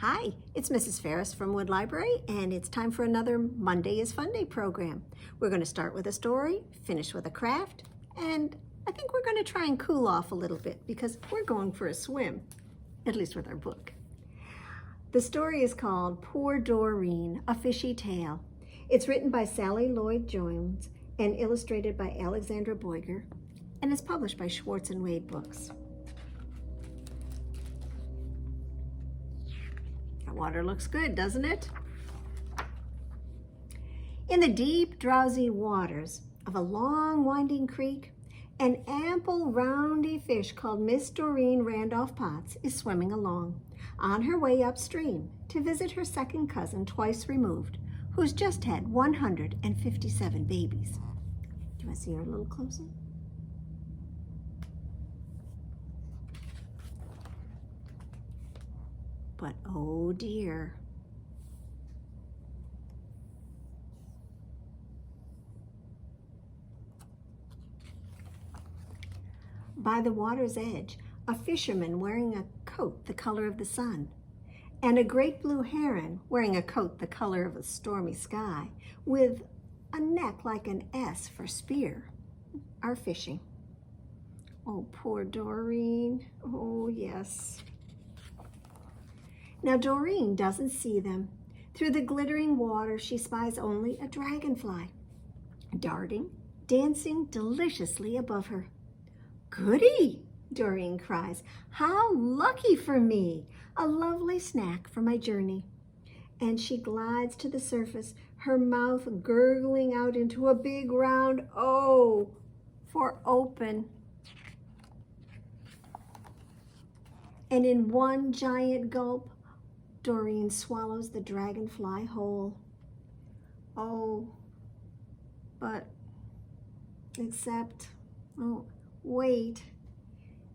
Hi, it's Mrs. Ferris from Wood Library, and it's time for another Monday is Funday program. We're going to start with a story, finish with a craft, and I think we're going to try and cool off a little bit because we're going for a swim, at least with our book. The story is called Poor Doreen, A Fishy Tale. It's written by Sally Lloyd-Jones and illustrated by Alexandra Boyger, and it's published by Schwartz and Wade Books. That water looks good, doesn't it? In the deep, drowsy waters of a long, winding creek, an ample, roundy fish called Miss Doreen Randolph Potts is swimming along, on her way upstream to visit her second cousin twice removed, who's just had 157 babies. Do you want to see her a little closer? But oh dear. By the water's edge, a fisherman wearing a coat the color of the sun, and a great blue heron wearing a coat the color of a stormy sky, with a neck like an S for spear, are fishing. Oh, poor Doreen. Oh, yes. Now Doreen doesn't see them. Through the glittering water, she spies only a dragonfly, darting, dancing deliciously above her. "Goody!" Doreen cries. "How lucky for me! A lovely snack for my journey." And she glides to the surface, her mouth gurgling out into a big round O for open. And in one giant gulp, Doreen swallows the dragonfly whole. Oh, wait,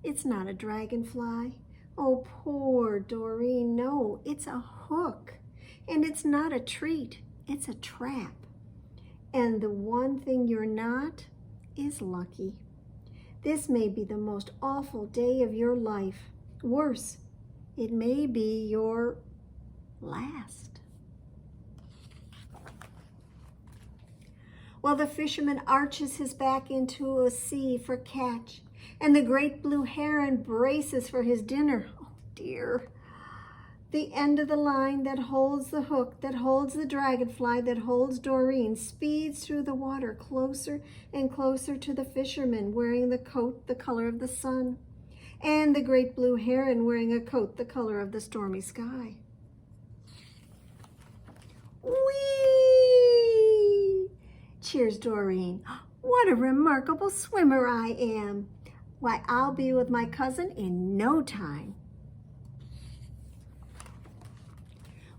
it's not a dragonfly. Oh, poor Doreen, no, it's a hook. And it's not a treat, it's a trap. And the one thing you're not is lucky. This may be the most awful day of your life. Worse, it may be your last. Well, the fisherman arches his back into a sea for catch, and the great blue heron braces for his dinner. Oh dear. The end of the line that holds the hook, that holds the dragonfly, that holds Doreen, speeds through the water closer and closer to the fisherman wearing the coat the color of the sun, and the great blue heron wearing a coat the color of the stormy sky. "Whee!" cheers Doreen. "What a remarkable swimmer I am! Why, I'll be with my cousin in no time."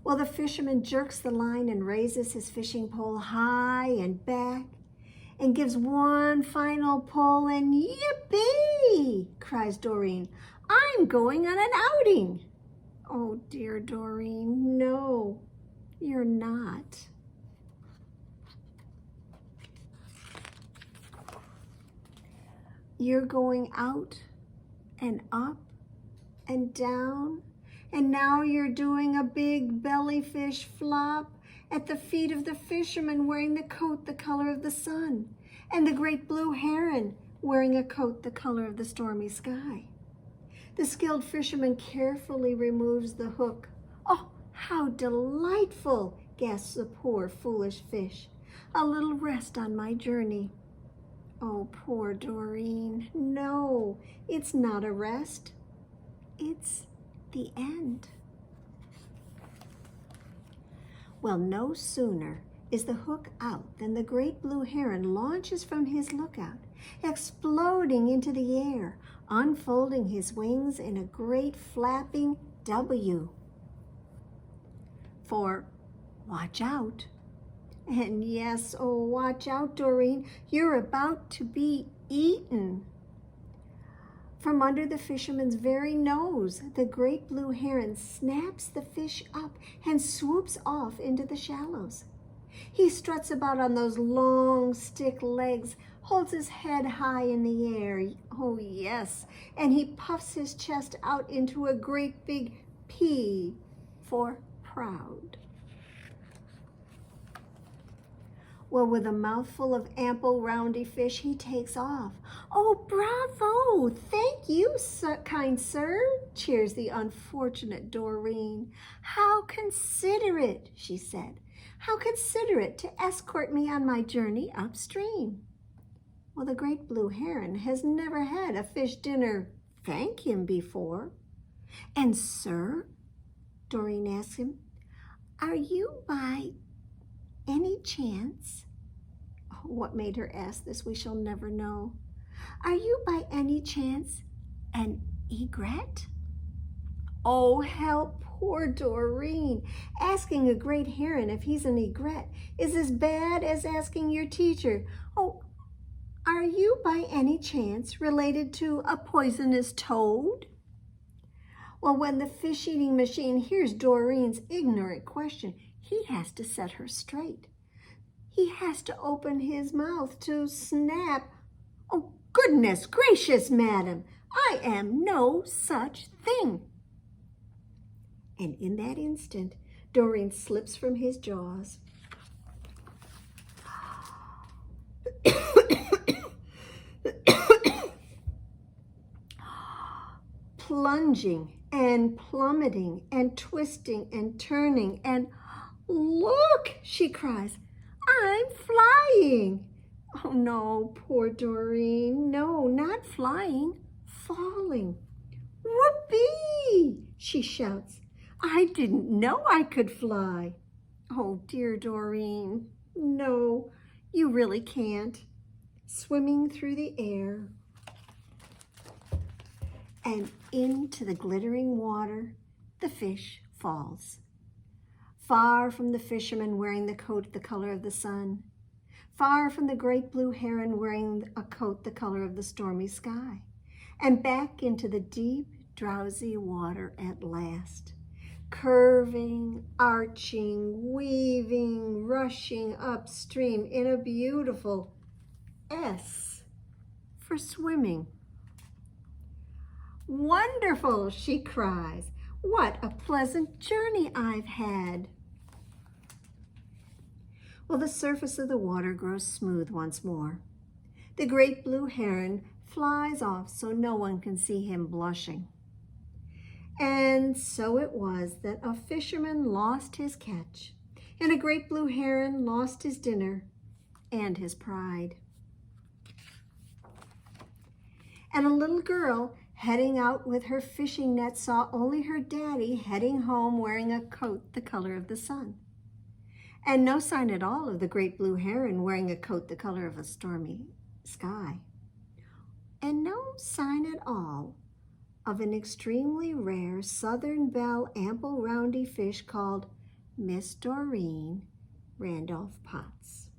Well, the fisherman jerks the line and raises his fishing pole high and back and gives one final pull, and yippee, cries Doreen. "I'm going on an outing." Oh dear, Doreen, no, you're not. You're going out and up and down, and now you're doing a big bellyfish flop at the feet of the fisherman wearing the coat the color of the sun, and the great blue heron wearing a coat the color of the stormy sky. The skilled fisherman carefully removes the hook. "Oh, how delightful," gasps the poor foolish fish. "A little rest on my journey." Oh, poor Doreen. No, it's not a rest. It's the end. Well, no sooner is the hook out than the great blue heron launches from his lookout, exploding into the air, unfolding his wings in a great flapping W. For watch out. And yes, oh, watch out, Doreen, you're about to be eaten. From under the fisherman's very nose, the great blue heron snaps the fish up and swoops off into the shallows. He struts about on those long stick legs, holds his head high in the air, oh yes, and he puffs his chest out into a great big P. for proud. Well, with a mouthful of ample roundy fish, he takes off. Oh, bravo! Thank you, kind sir, cheers the unfortunate Doreen. How considerate, she said. How considerate to escort me on my journey upstream. Well, the great blue heron has never had a fish dinner thank him before. And sir, Doreen asked him, are you by any chance, oh, what made her ask this we shall never know. Are you by any chance an egret? Oh, help poor Doreen. Asking a great heron if he's an egret is as bad as asking your teacher, oh, are you by any chance related to a poisonous toad? Well, when the fish-eating machine hears Doreen's ignorant question, he has to set her straight. He has to open his mouth to snap, oh, goodness gracious, madam, I am no such thing. And in that instant, Doreen slips from his jaws. Plunging and plummeting and twisting and turning, and look, she cries, I'm flying. Oh no, poor Doreen, no, not flying, falling. Whoopee, she shouts. I didn't know I could fly. Oh dear Doreen, no, you really can't. Swimming through the air and into the glittering water, the fish falls. Far from the fisherman wearing the coat the color of the sun, far from the great blue heron wearing a coat the color of the stormy sky, and back into the deep, drowsy water at last, curving, arching, weaving, rushing upstream in a beautiful S for swimming. Wonderful, she cries. What a pleasant journey I've had. Well, the surface of the water grows smooth once more. The great blue heron flies off so no one can see him blushing. And so it was that a fisherman lost his catch, and a great blue heron lost his dinner and his pride. And a little girl heading out with her fishing net saw only her daddy heading home wearing a coat the color of the sun. And no sign at all of the great blue heron wearing a coat the color of a stormy sky. And no sign at all of an extremely rare southern belle ample roundy fish called Miss Doreen Randolph Potts,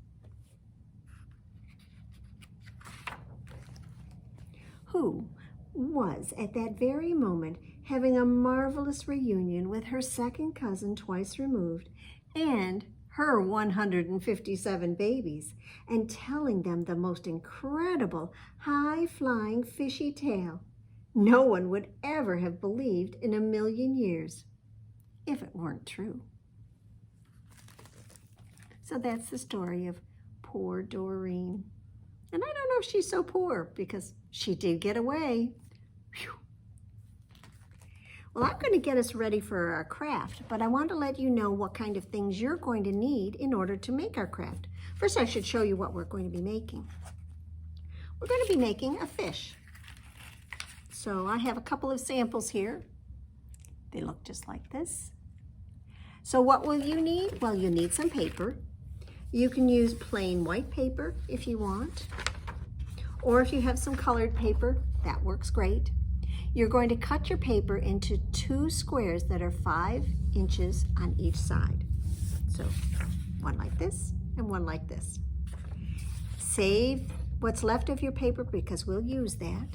who was at that very moment having a marvelous reunion with her second cousin twice removed and her 157 babies, and telling them the most incredible high-flying fishy tale no one would ever have believed in a million years, if it weren't true. So that's the story of poor Doreen. And I don't know if she's so poor, because she did get away. Whew. Well, I'm going to get us ready for our craft, but I want to let you know what kind of things you're going to need in order to make our craft. First, I should show you what we're going to be making. We're going to be making a fish. So I have a couple of samples here. They look just like this. So what will you need? Well, you need some paper. You can use plain white paper if you want, or if you have some colored paper, that works great. You're going to cut your paper into 2 squares that are 5 inches on each side. So one like this and one like this. Save what's left of your paper because we'll use that.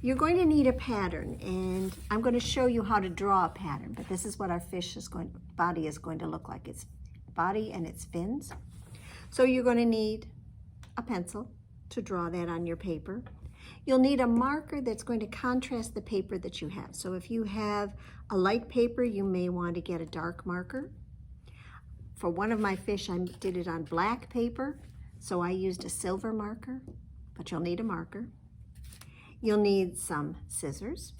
You're going to need a pattern, and I'm going to show you how to draw a pattern, but this is what our fish body is going to look like. Its body and its fins. So you're going to need a pencil to draw that on your paper. You'll need a marker that's going to contrast the paper that you have. So if you have a light paper, you may want to get a dark marker. For one of my fish, I did it on black paper, so I used a silver marker, but you'll need a marker. You'll need some scissors,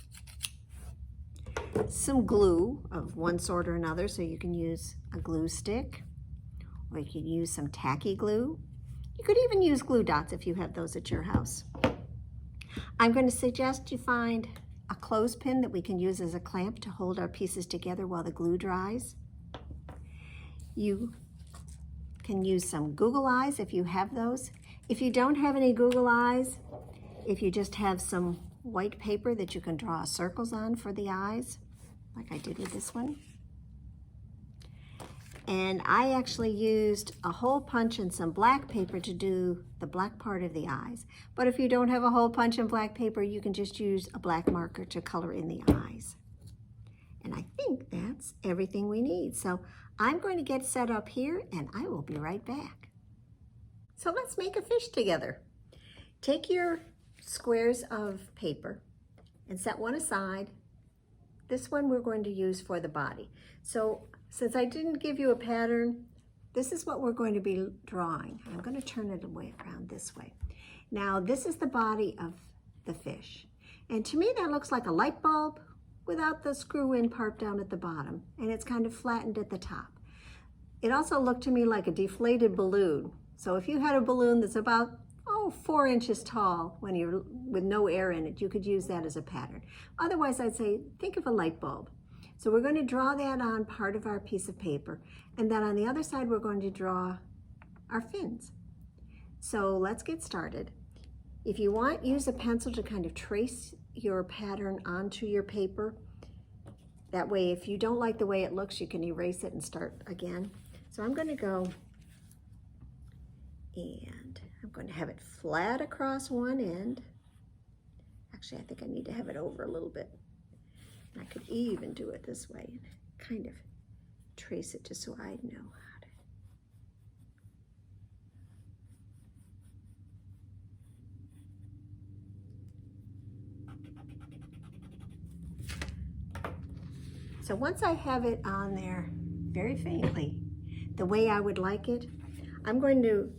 some glue of one sort or another, so you can use a glue stick, or you can use some tacky glue. You could even use glue dots if you have those at your house. I'm going to suggest you find a clothespin that we can use as a clamp to hold our pieces together while the glue dries. You can use some Google eyes if you have those. If you don't have any Google eyes, if you just have some white paper that you can draw circles on for the eyes, like I did with this one. And I actually used a hole punch and some black paper to do the black part of the eyes. But if you don't have a hole punch and black paper, you can just use a black marker to color in the eyes. And I think that's everything we need. So I'm going to get set up here and I will be right back. So let's make a fish together. Take your squares of paper and set one aside. This one we're going to use for the body. So since I didn't give you a pattern, this is what we're going to be drawing. I'm going to turn it away around this way. Now this is the body of the fish. And to me that looks like a light bulb without the screw-in part down at the bottom. And it's kind of flattened at the top. It also looked to me like a deflated balloon. So if you had a balloon that's about 4 inches tall when you're with no air in it, you could use that as a pattern. Otherwise, I'd say, think of a light bulb. So we're going to draw that on part of our piece of paper. And then on the other side, we're going to draw our fins. So let's get started. If you want, use a pencil to kind of trace your pattern onto your paper. That way, if you don't like the way it looks, you can erase it and start again. So I'm going to go and I'm going to have it flat across one end. Actually, I think I need to have it over a little bit. I could even do it this way and kind of trace it just so I'd know how to. So once I have it on there very faintly, the way I would like it, I'm going to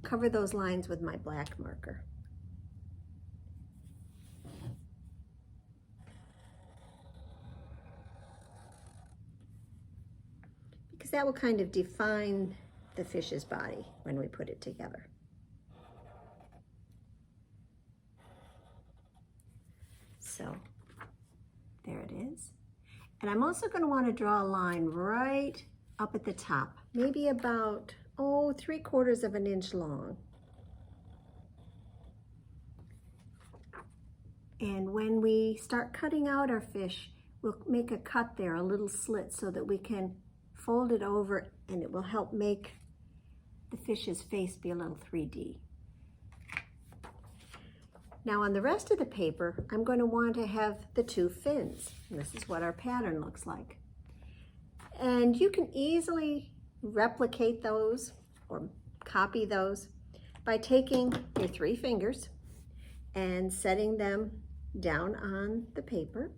cover those lines with my black marker. Because that will kind of define the fish's body when we put it together. So there it is. And I'm also going to want to draw a line right up at the top, maybe about 3/4 of an inch long. And when we start cutting out our fish, we'll make a cut there, a little slit, so that we can fold it over and it will help make the fish's face be a little 3D. Now on the rest of the paper, I'm going to want to have the 2 fins. And this is what our pattern looks like. And you can easily replicate those or copy those by taking your 3 fingers and setting them down on the paper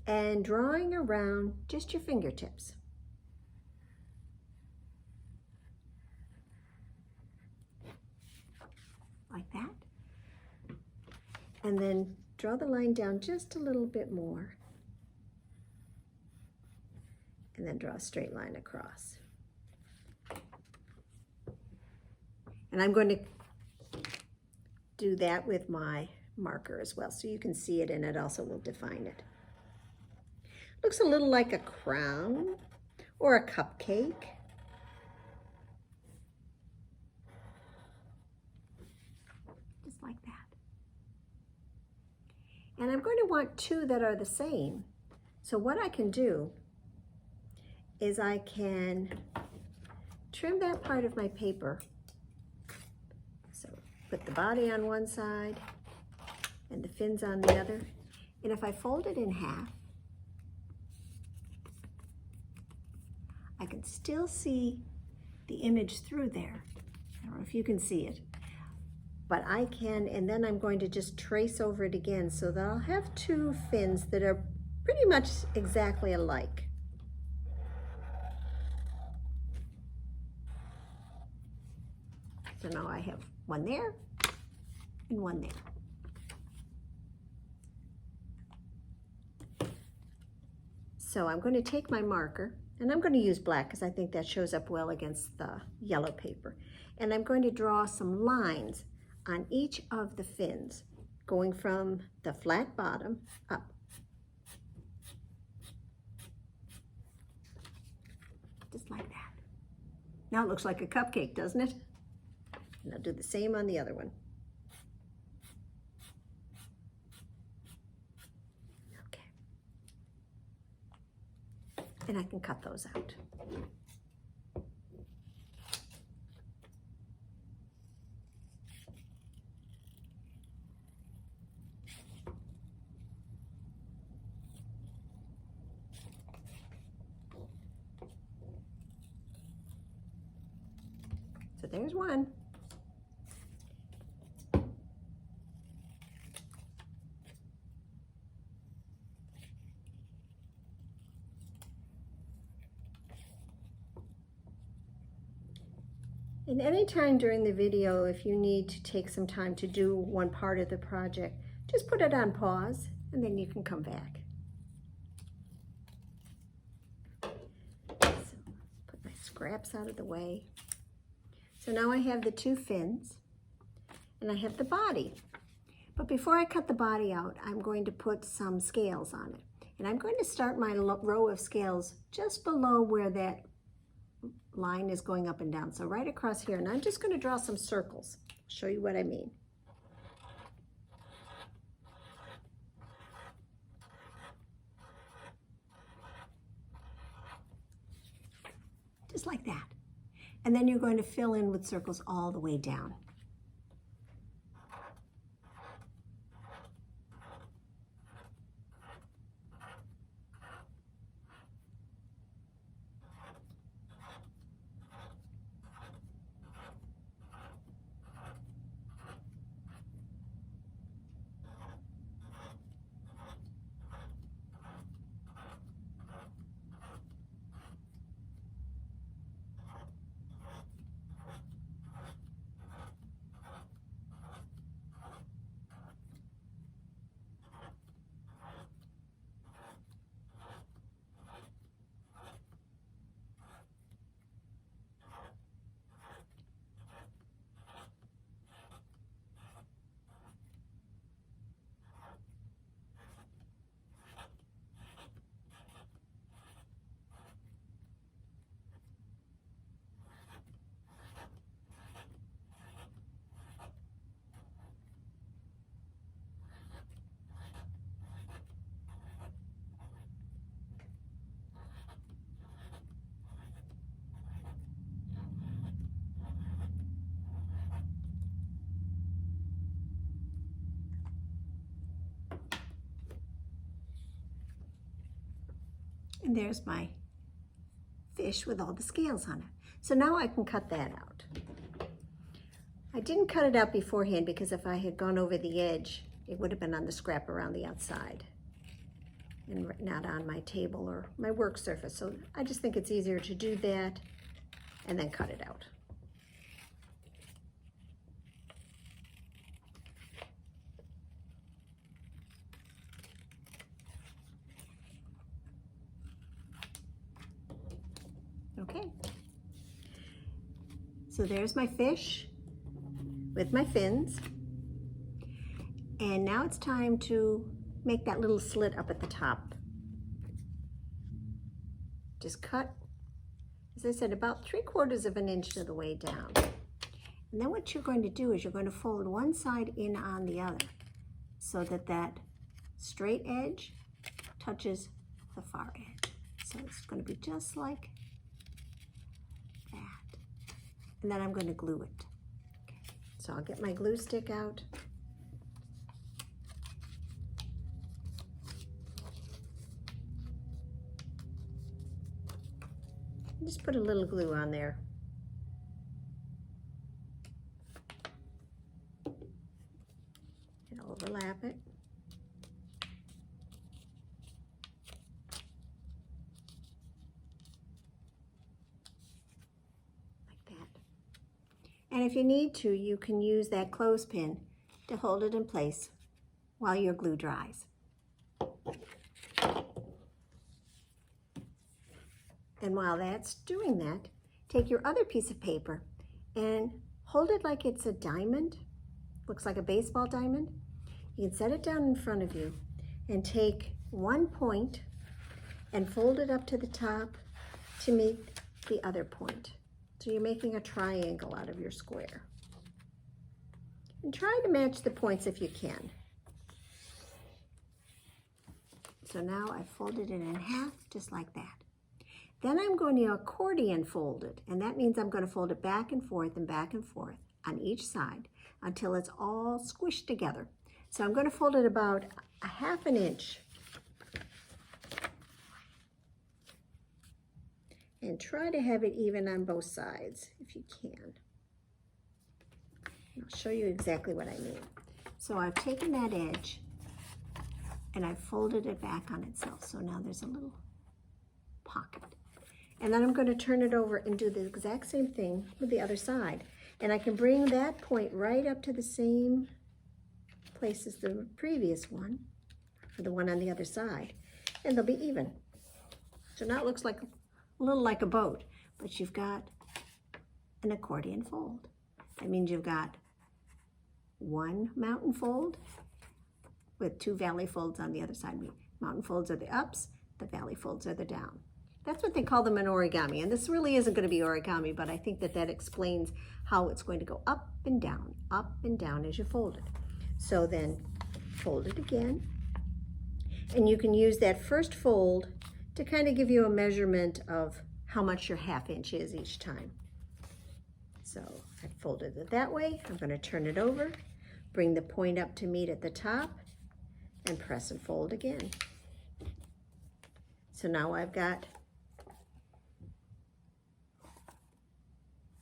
and drawing around just your fingertips. Like that. And then draw the line down just a little bit more. And then draw a straight line across. And I'm going to do that with my marker as well, so you can see it and it also will define it. Looks a little like a crown or a cupcake. Just like that. And I'm going to want 2 that are the same. So what I can do is I can trim that part of my paper. So put the body on one side and the fins on the other. And if I fold it in half, I can still see the image through there. I don't know if you can see it, but I can, and then I'm going to just trace over it again so that I'll have two fins that are pretty much exactly alike. So now I have one there and one there. So I'm going to take my marker, and I'm going to use black because I think that shows up well against the yellow paper. And I'm going to draw some lines on each of the fins, going from the flat bottom up. Just like that. Now it looks like a cupcake, doesn't it? And I'll do the same on the other one. And I can cut those out. So there's one. And anytime during the video, if you need to take some time to do one part of the project, just put it on pause and then you can come back. So put my scraps out of the way. So now I have the two fins and I have the body. But before I cut the body out, I'm going to put some scales on it. And I'm going to start my row of scales just below where that line is going up and down. So right across here, and I'm just going to draw some circles. I'll show you what I mean. Just like that. And then you're going to fill in with circles all the way down. And there's my fish with all the scales on it. So now I can cut that out. I didn't cut it out beforehand because if I had gone over the edge, it would have been on the scrap around the outside and not on my table or my work surface. So I just think it's easier to do that and then cut it out. Okay, so there's my fish with my fins, and now it's time to make that little slit up at the top. Just cut, as I said, about 3/4 of an inch of the way down. And then what you're going to do is you're going to fold one side in on the other so that that straight edge touches the far edge. So it's going to be just like that. And then I'm going to glue it. Okay. So I'll get my glue stick out. Just put a little glue on there. And if you need to, you can use that clothespin to hold it in place while your glue dries. And while that's doing that, take your other piece of paper and hold it like it's a diamond. Looks like a baseball diamond. You can set it down in front of you and take one point and fold it up to the top to meet the other point. So you're making a triangle out of your square. And try to match the points if you can. So now I've folded it in half, just like that. Then I'm going to accordion fold it, and that means I'm going to fold it back and forth on each side until it's all squished together. So I'm going to fold it about a half an inch. And try to have it even on both sides if you can. I'll show you exactly what I mean. So I've taken that edge and I've folded it back on itself. So now there's a little pocket. And then I'm going to turn it over and do the exact same thing with the other side. And I can bring that point right up to the same place as the previous one, or the one on the other side, and they'll be even. So now it looks like a little like a boat, but you've got an accordion fold. That means you've got one mountain fold with two valley folds on the other side. Mountain folds are the ups, the valley folds are the down. That's what they call them in origami, and this really isn't going to be origami, but I think that that explains how it's going to go up and down as you fold it. So then fold it again, and you can use that first fold to kind of give you a measurement of how much your half inch is each time. So I folded it that way. I'm going to turn it over, bring the point up to meet at the top, and press and fold again. So now I've got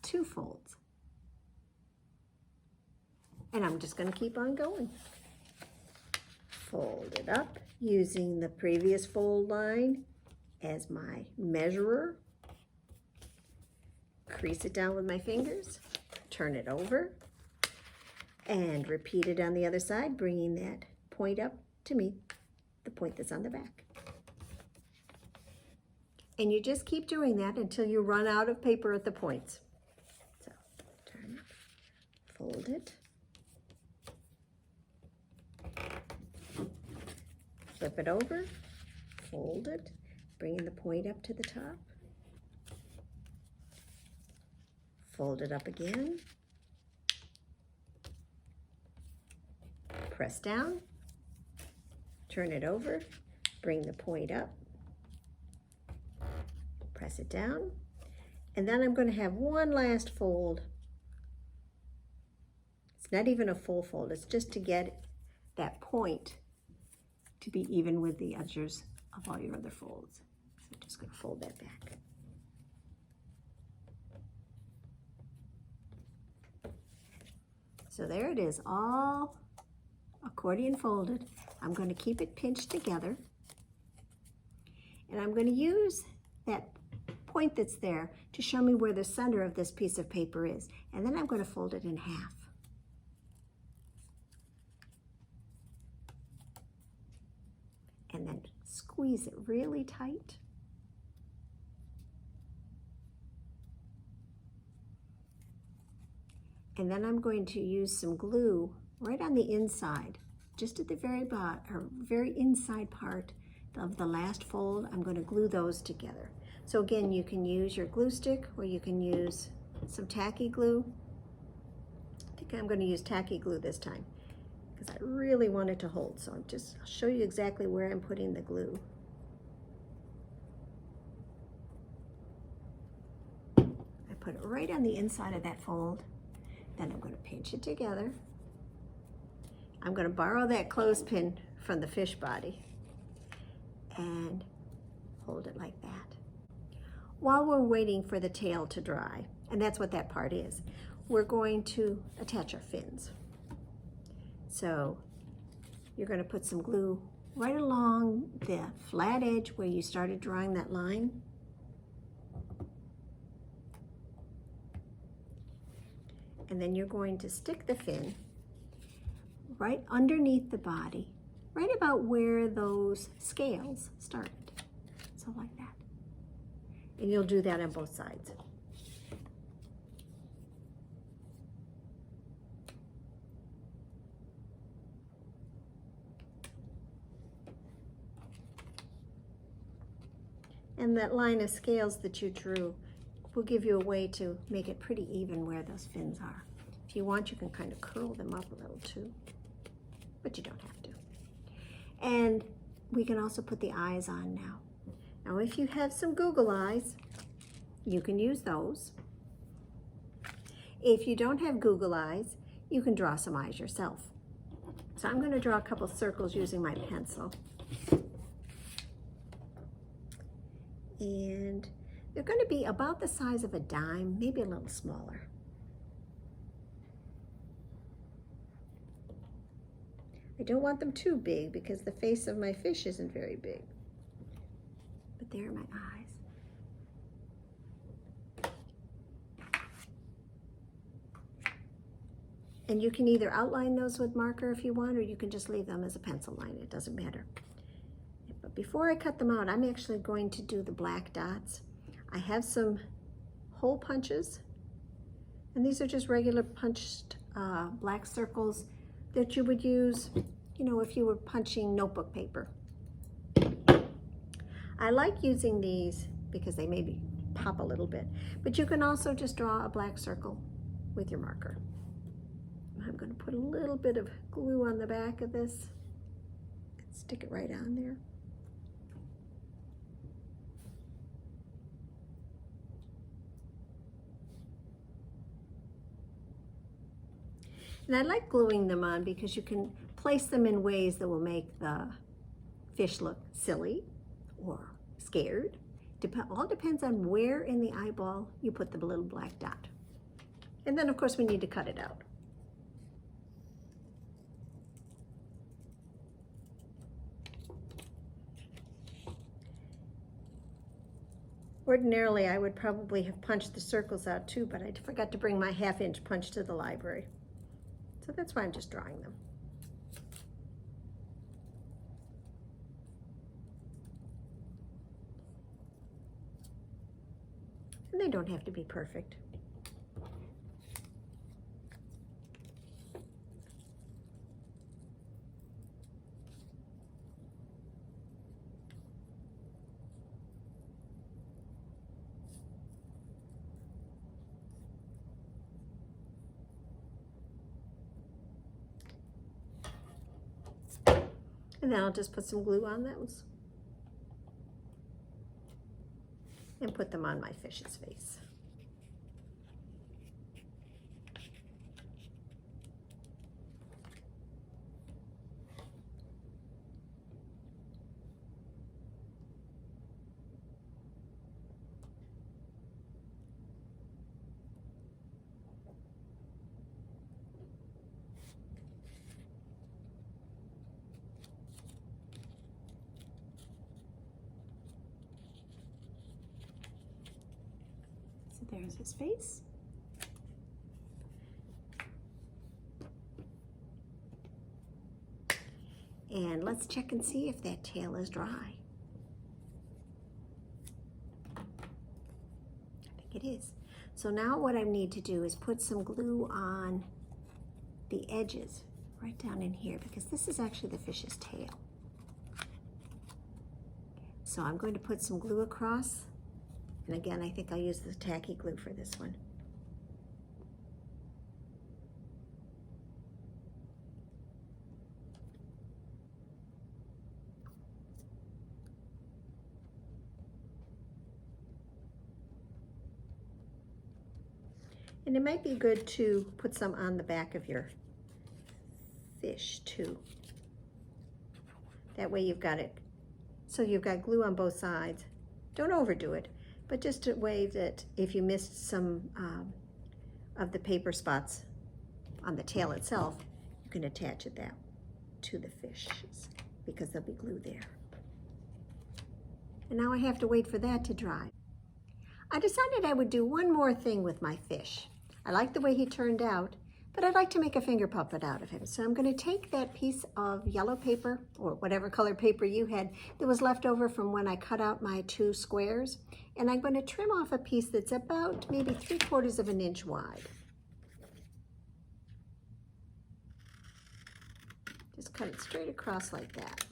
two folds. And I'm just going to keep on going. Fold it up using the previous fold line as my measurer. Crease it down with my fingers, turn it over, and repeat it on the other side, bringing that point up to meet the point that's on the back. And you just keep doing that until you run out of paper at the points. So turn it, fold it, flip it over, fold it, bringing the point up to the top, fold it up again, press down, turn it over, bring the point up, press it down, and then I'm going to have one last fold. It's not even a full fold, it's just to get that point to be even with the edges of all your other folds. So I'm just going to fold that back. So there it is, all accordion folded. I'm going to keep it pinched together, and I'm going to use that point that's there to show me where the center of this piece of paper is, and then I'm going to fold it in half. And then squeeze it really tight. And then I'm going to use some glue right on the inside, just at the very bottom, or very inside part of the last fold. I'm going to glue those together. So again, you can use your glue stick, or you can use some tacky glue. I think I'm going to use tacky glue this time, because I really want it to hold. So I'll show you exactly where I'm putting the glue. I put it right on the inside of that fold. Then I'm going to pinch it together. I'm going to borrow that clothespin from the fish body and hold it like that. While we're waiting for the tail to dry, and that's what that part is, we're going to attach our fins. So you're going to put some glue right along the flat edge where you started drawing that line. And then you're going to stick the fin right underneath the body, right about where those scales started. So like that. And you'll do that on both sides. And that line of scales that you drew will give you a way to make it pretty even where those fins are. If you want, you can kind of curl them up a little too, but you don't have to. And we can also put the eyes on now. Now, if you have some Google eyes, you can use those. If you don't have Google eyes, you can draw some eyes yourself. So I'm going to draw a couple circles using my pencil. And they're going to be about the size of a dime, maybe a little smaller. I don't want them too big because the face of my fish isn't very big. But there are my eyes. And you can either outline those with marker if you want, or you can just leave them as a pencil line. It doesn't matter. But before I cut them out, I'm actually going to do the black dots. I have some hole punches, and these are just regular punched black circles that you would use, you know, if you were punching notebook paper. I like using these because they maybe pop a little bit, but you can also just draw a black circle with your marker. I'm going to put a little bit of glue on the back of this and stick it right on there. And I like gluing them on because you can place them in ways that will make the fish look silly or scared. All depends on where in the eyeball you put the little black dot. And then of course we need to cut it out. Ordinarily I would probably have punched the circles out too, but I forgot to bring my 1/2 inch punch to the library. So that's why I'm just drawing them. And they don't have to be perfect. And then I'll just put some glue on those and put them on my fish's face. There's his face. And let's check and see if that tail is dry. I think it is. So now what I need to do is put some glue on the edges right down in here because this is actually the fish's tail. So I'm going to put some glue across. And again, I think I'll use the tacky glue for this one. And it might be good to put some on the back of your fish too. That way you've got it. So you've got glue on both sides. Don't overdo it. But just a way that if you missed some of the paper spots on the tail itself, you can attach it that to the fishes because there'll be glue there. And now I have to wait for that to dry. I decided I would do one more thing with my fish. I like the way he turned out, but I'd like to make a finger puppet out of him. So I'm going to take that piece of yellow paper, or whatever color paper you had that was left over from when I cut out my 2 squares, and I'm going to trim off a piece that's about maybe 3/4 of an inch wide. Just cut it straight across like that.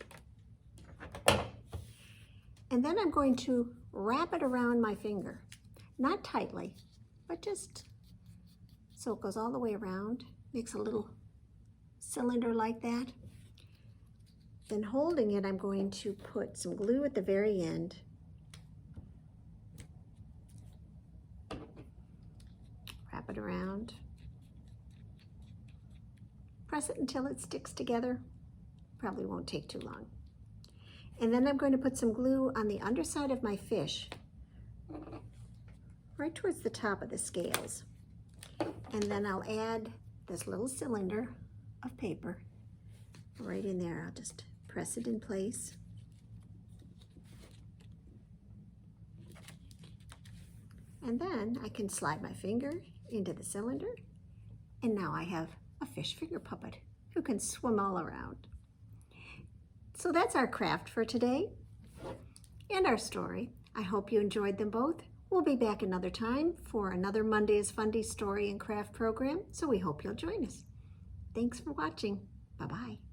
And then I'm going to wrap it around my finger. Not tightly, but just so it goes all the way around. Makes a little cylinder like that. Then holding it, I'm going to put some glue at the very end. Wrap it around. Press it until it sticks together. Probably won't take too long. And then I'm going to put some glue on the underside of my fish, right towards the top of the scales. And then I'll add this little cylinder of paper right in there. I'll just press it in place. And then I can slide my finger into the cylinder, and now I have a fish finger puppet who can swim all around. So that's our craft for today and our story. I hope you enjoyed them both. We'll be back another time for another Monday's Funday story and craft program, so we hope you'll join us. Thanks for watching. Bye-bye.